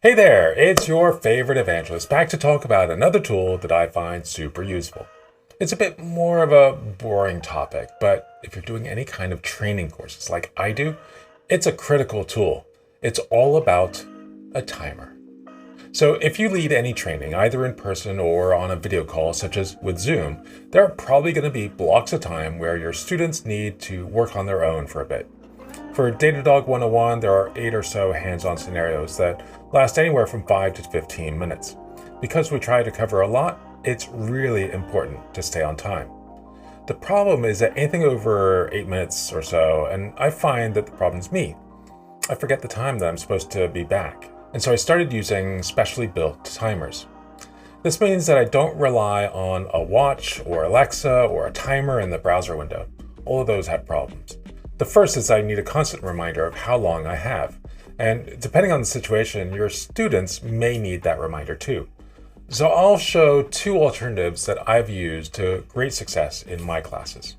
Hey there, it's your favorite evangelist back to talk about another tool that I find super useful. It's a bit more of a boring topic, but if you're doing any kind of training courses like I do, it's a critical tool. It's all about a timer. So if you lead any training, either in person or on a video call, such as with Zoom, there are probably going to be blocks of time where your students need to work on their own for a bit. For Datadog 101, there are 8 or so hands-on scenarios that last anywhere from 5 to 15 minutes. Because we try to cover a lot, it's really important to stay on time. The problem is that anything over 8 minutes or so, and I find that the problem's me. I forget the time that I'm supposed to be back, and so I started using specially built timers. This means that I don't rely on a watch or Alexa or a timer in the browser window. All of those have problems. The first is I need a constant reminder of how long I have. And depending on the situation, your students may need that reminder too. So I'll show 2 alternatives that I've used to great success in my classes.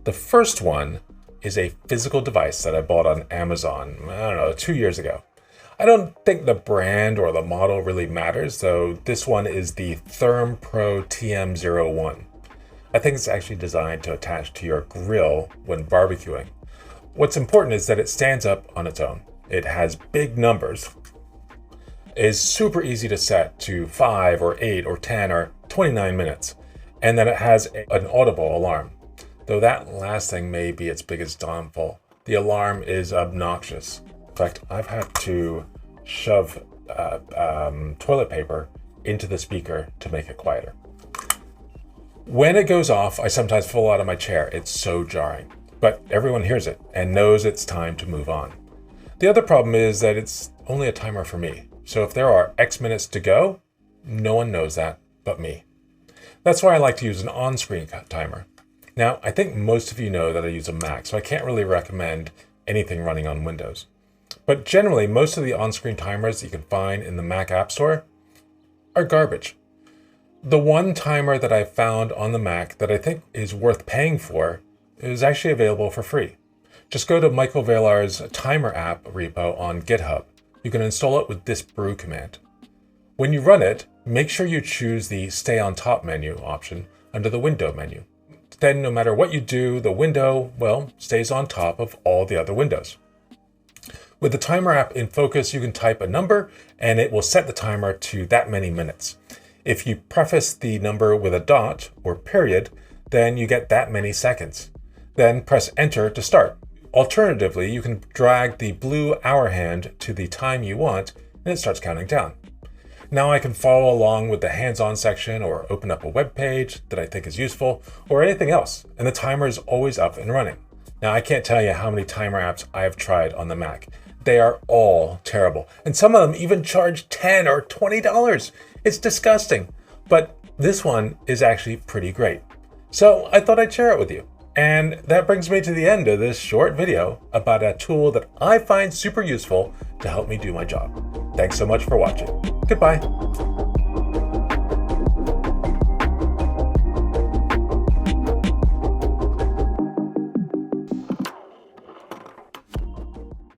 The first one is a physical device that I bought on Amazon, 2 years ago. I don't think the brand or the model really matters, though this one is the Therm Pro TM01. I think it's actually designed to attach to your grill when barbecuing. What's important is that it stands up on its own. It has big numbers, is super easy to set to 5 or 8 or 10 or 29 minutes, and then it has an audible alarm. Though that last thing may be its biggest downfall. The alarm is obnoxious. In fact, I've had to shove toilet paper into the speaker to make it quieter. When it goes off, I sometimes fall out of my chair. It's so jarring. But everyone hears it and knows it's time to move on. The other problem is that it's only a timer for me. So if there are X minutes to go, no one knows that but me. That's why I like to use an on-screen timer. Now, I think most of you know that I use a Mac, so I can't really recommend anything running on Windows. But generally, most of the on-screen timers that you can find in the Mac App Store are garbage. The one timer that I found on the Mac that I think is worth paying for is actually available for free. Just go to Michael Velar's timer app repo on GitHub. You can install it with this brew command. When you run it, make sure you choose the Stay on Top menu option under the Window menu. Then no matter what you do, the window, stays on top of all the other windows. With the timer app in focus, you can type a number and it will set the timer to that many minutes. If you preface the number with a dot or period, then you get that many seconds. Then press enter to start. Alternatively, you can drag the blue hour hand to the time you want and it starts counting down. Now I can follow along with the hands-on section or open up a web page that I think is useful or anything else, and the timer is always up and running. Now I can't tell you how many timer apps I have tried on the Mac. They are all terrible, and some of them even charge $10 or $20. It's disgusting, but this one is actually pretty great. So I thought I'd share it with you. And that brings me to the end of this short video about a tool that I find super useful to help me do my job. Thanks so much for watching. Goodbye.